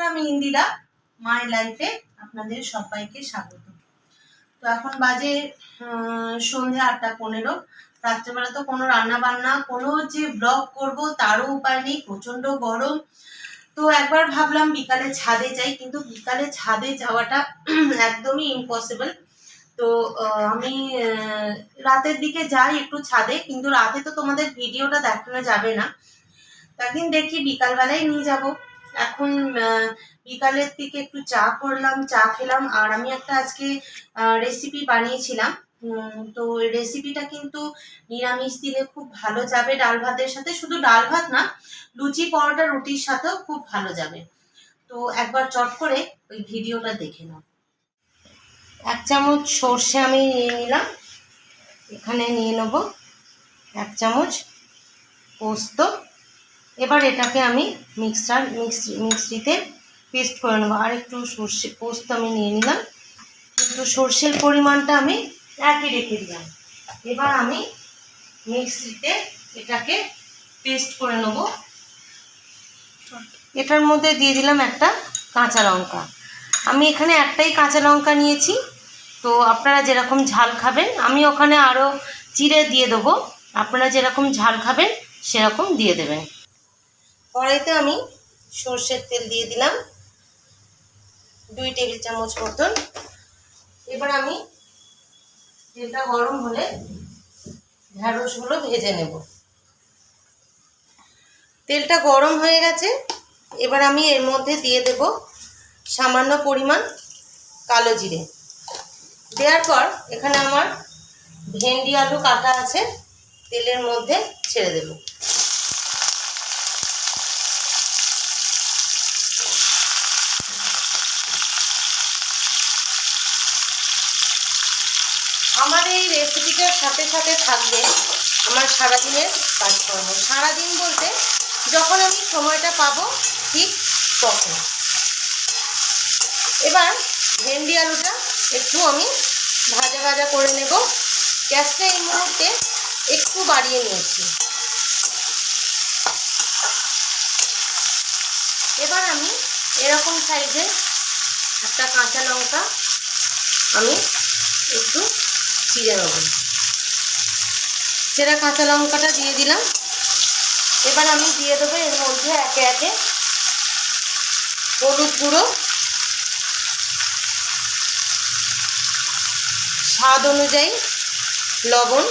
আমি ইন্দিরা মাই লাইফে আপনাদের সবাইকে স্বাগত। তো এখন বাজে সন্ধ্যে 8:15। রাত্রেবেলা তো কোনো রান্না বান্না কোনো যে ব্লগ করব তারও উপায় নেই, প্রচন্ড গরম। তো একবার ভাবলাম বিকালে ছাদে যাই, কিন্তু বিকালে ছাদে যাওয়াটা একদমই ইম্পসিবল। তো আমি রাতের দিকে যাই একটু ছাদে, কিন্তু রাতে তো তোমাদের ভিডিওটা দেখানো যাবে না। একদিন দেখি বিকালবেলায় নিয়ে যাব। এখন বিকালের দিকে একটু চা করলাম, চা খেলাম। আর আমি একটা আজকে রেসিপি বানিয়েছিলাম। তো রেসিপিটা কিন্তু নিরামিষ দিলে খুব ভালো যাবে ডাল ভাতের সাথে। শুধু ডাল ভাত না, লুচি পরোটা রুটির সাথেও খুব ভালো যাবে। তো একবার চট করে ওই ভিডিওটা দেখে নাও। 1 চামচ সর্ষে আমি নিয়ে নিলাম, এখানে নিয়ে নেব 1 চামচ পোস্ত। এবার এটাকে আমি মিক্সিতে পেস্ট করে নেবো। আর একটু সর্ষে পোস্ত আমি নিয়ে নিলাম, কিন্তু সর্ষের পরিমাণটা আমি একই রেখে দিলাম। এবার আমি মিক্সিতে এটাকে পেস্ট করে নেব। এটার মধ্যে দিয়ে দিলাম একটা কাঁচা লঙ্কা। আমি এখানে একটাই কাঁচা লঙ্কা নিয়েছি, তো আপনারা যেরকম ঝাল খাবেন, আমি ওখানে আরও চিড়ে দিয়ে দেবো। আপনারা যেরকম ঝাল খাবেন সেরকম দিয়ে দেবেন। কড়াইতে আমি সর্ষের তেল দিয়ে দিলাম 2 টেবিল চামচ মতন। এবার আমি তেলটা গরম হলে ঢেঁড়সগুলো ভেজে নেব। তেলটা গরম হয়ে গেছে, এবার আমি এর মধ্যে দিয়ে দেব সামান্য পরিমাণ কালো জিরে। দেওয়ার পর এখানে আমার ভেন্ডি আলু কাটা আছে, তেলের মধ্যে ছেড়ে দেব। আমার এই রেসিপিটার সাথে সাথে থাকবে আমার সারাদিনের কাজকর্ম। সারাদিন বলতে যখন আমি সময়টা পাবো ঠিক তখন। এবার ভেন্ডি আলুটা একটু আমি ভাজা ভাজা করে নেব। গ্যাসটা এই মুহূর্তে একটু বাড়িয়ে নিয়েছি। এবার আমি এরকম সাইজে একটা কাঁচা লঙ্কা আমি একটু চিড়ে নেব। চেরা কাঁচা লঙ্কাটা দিয়ে দিলাম। এবার আমি দিয়ে দেবো এর মধ্যে একে একে হলুদ গুঁড়ো, স্বাদ অনুযায়ী লবণ,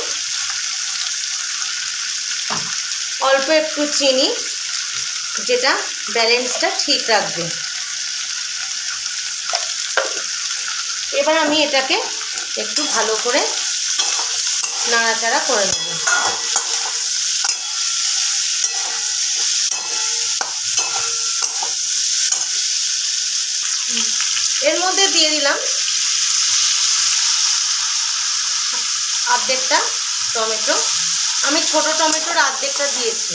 অল্প একটু চিনি, যেটা ব্যালেন্সটা ঠিক রাখবে। এবার আমি এটাকে একটু ভালো করে নাড়াচাড়া করে নেব। এর মধ্যে দিয়ে দিলাম অর্ধেকটা টমেটো। আমি ছোট টমেটোর অর্ধেকটা দিয়েছি।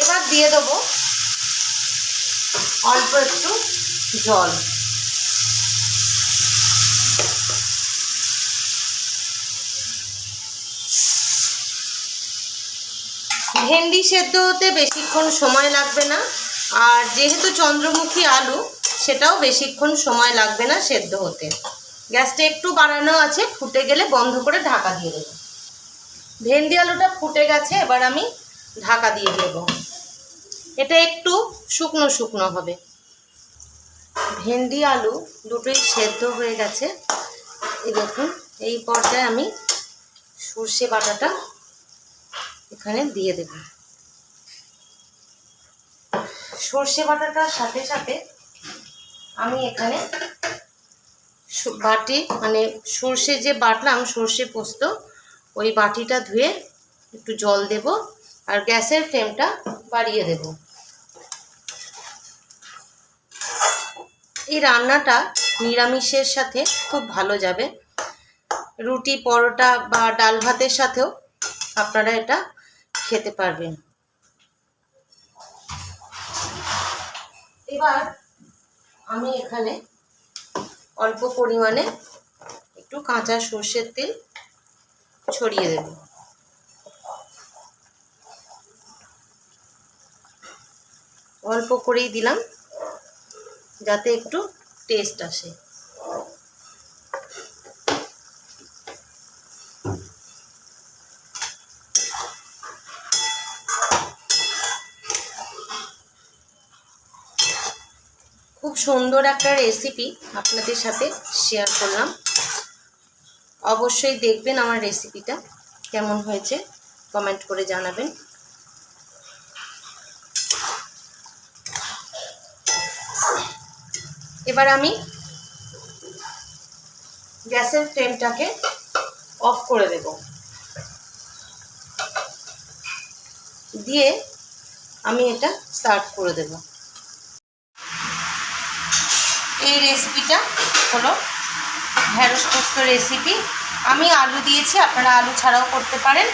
এবার দিয়ে দেবো অল্প একটু জল। ভেন্ডি সেদ্ধ হতে বেশিক্ষণ সময় লাগবে না, আর যেহেতু চন্দ্রমুখী আলু, সেটাও বেশিক্ষণ সময় লাগবে না সেদ্ধ হতে। গ্যাসটা একটু বাড়ানো আছে, ফুটে গেলে বন্ধ করে ঢাকা দিয়ে দেবো। ভেন্ডি আলুটা ফুটে গেছে, এবার আমি ঢাকা দিয়ে দেবো। এটা একটু শুকনো শুকনো হবে। ভেন্ডি আলু দুটোই সেদ্ধ হয়ে গেছে। এই দেখুন, এই পর্যায়ে আমি সর্ষে বাটাটা এখানে দিয়ে দেব। সর্ষে বাটাটার সাথে সাথে আমি এখানে বাটি, মানে সর্ষে যে বাটলাম সর্ষে পোস্ত, ওই বাটিটা ধুয়ে একটু জল দেব আর গ্যাসের ফ্লেমটা বাড়িয়ে দেব। এই রান্নাটা নিরামিষের সাথে খুব ভালো যাবে। রুটি পরোটা বা ডাল ভাতের সাথেও আপনারা এটা খেতে পারবেন। এবার আমি এখানে অল্প পরিমাণে একটু কাঁচা সর্ষের তেল ছড়িয়ে দেব। অল্প করেই দিলাম যাতে একটু টেস্ট আসে। খুব সুন্দর একটা রেসিপি আপনাদের সাথে শেয়ার করলাম। অবশ্যই দেখবেন আমার রেসিপিটা কেমন হয়েছে, কমেন্ট করে জানাবেন। এবার আমি গ্যাসের ফ্লেমটাকে অফ করে দেব, দিয়ে আমি এটা সার্ভ করে দেব। এই রেসিপিটা হলো ঢেঁড়স পোস্ত রেসিপি। আমি আলু দিয়েছি, আপনারা আলু ছাড়াও করতে পারেন।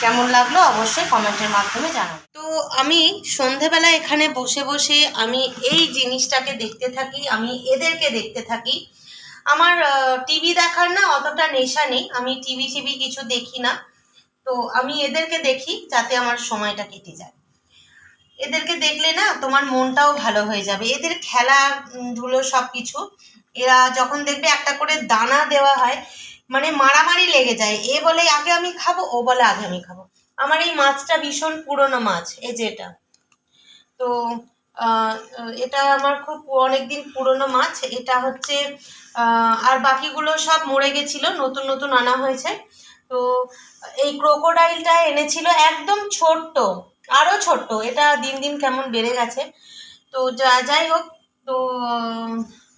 কেমন লাগলো অবশ্যই কমেন্টের মাধ্যমে জানাবেন। তো আমি সন্ধেবেলা এখানে বসে বসে আমি এই জিনিসটাকে দেখতে থাকি, আমি এদেরকে দেখতে থাকি। আমার টিভি দেখার না অতটা নেশা নেই, আমি টিভি কিছু দেখি না। তো আমি এদেরকে দেখি যাতে আমার সময়টা কেটে যায়। এদেরকে দেখলে না তোমার মনটাও ভালো হয়ে যাবে। এদের খেলা ধুলো সব কিছু, এরা যখন দেখবে একটা করে দানা দেওয়া হয় মানে মারামারি লেগে যায়। এ বলে আগে আমি খাবো, ও বলে আগে আমি খাবো। আমার এই মাছটা ভীষণ পুরনো মাছ, এই যে এটা। তো এটা আমার খুব অনেকদিন পুরনো মাছ। এটা হচ্ছে আর বাকিগুলো সব মরে গেছিল, নতুন নতুন আনা হয়েছে। তো এই ক্রোকোডাইলটা এনেছিল একদম ছোট্ট, আরও ছোট্ট। এটা দিন দিন কেমন বেড়ে গেছে। তো যাই হোক, তো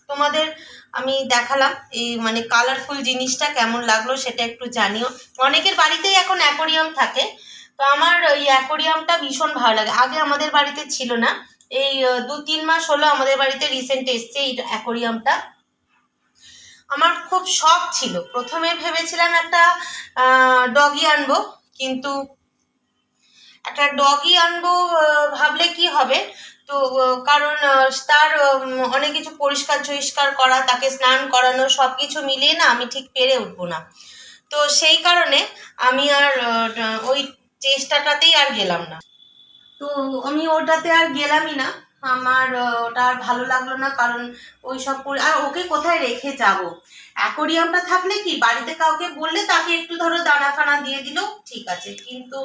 তোমাদের আমি দেখালাম এই মানে কালারফুল জিনিসটা কেমন লাগলো সেটা একটু জানিও। অনেকের বাড়িতেই এখন অ্যাকোরিয়াম থাকে, তো আমার ওই অ্যাকোরিয়ামটা ভীষণ ভালো লাগে। আগে আমাদের বাড়িতে ছিল না, এই 2-3 মাস হলো আমাদের বাড়িতে রিসেন্ট এসছে এই অ্যাকোরিয়ামটা। আমার খুব শখ ছিল, প্রথমে ভেবেছিলাম একটা ডগি আনবো, কিন্তু একটা ডগি আনবো ভাবলে কি হবে, তো কারণ তার অনেক কিছু পরিষ্কার করা, তাকে স্নান করানো, সব কিছু মিলিয়ে না আমি ঠিক পেরে উঠবো না। তো সেই কারণে আমি আর ওই চেষ্টাটাতেই আর গেলাম না। তো আমি ওটাতে আর গেলামই না। আমার ওটা আর ভালো লাগলো না, কারণ ওই সব আর ওকে কোথায় রেখে যাব। অ্যাকোরিয়ামটা থাকলে কি বাড়িতে কাউকে বললে তাকে একটু ধরো দানা ফানা দিয়ে দিল, ঠিক আছে, কিন্তু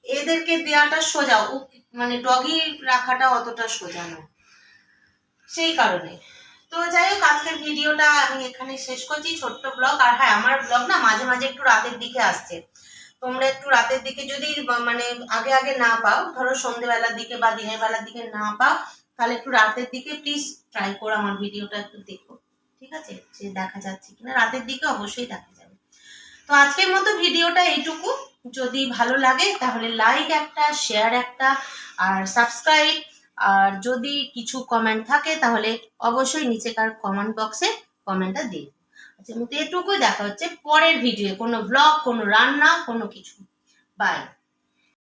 এদেরকে দেওয়াটা সোজা, ও মানে ডগি রাখাটা অতটা সোজা নয়, সেই কারণে। তো যাই হোক, আজকের ভিডিওটা আমি এখানে শেষ করছি, ছোট্ট ব্লগ। আর হ্যাঁ, আমার ব্লগ না মাঝে মাঝে একটু রাতের দিকে আসছে। তোমরা একটু রাতের দিকে যদি মানে আগে না পাও, ধরো সন্ধ্যেবেলার দিকে বা দিনের বেলার দিকে না পাও, তাহলে একটু রাতের দিকে প্লিজ ট্রাই করো আমার ভিডিওটা একটু দেখো, ঠিক আছে, যে দেখা যাচ্ছে কিনা। রাতের দিকে অবশ্যই দেখা যাবে। তো আজকের মতো ভিডিওটা এইটুকু। যদি ভালো লাগে তাহলে লাইক একটা, শেয়ার একটা, আর সাবস্ক্রাইব। আর যদি কিছু কমেন্ট থাকে তাহলে অবশ্যই নিচেকার কমেন্ট বক্সে কমেন্টটা দিন। আচ্ছা, মতো এটুকুই। দেখা হচ্ছে পরের ভিডিও, কোনো ব্লগ, কোনো রান্না, কোনো কিছু। বাই।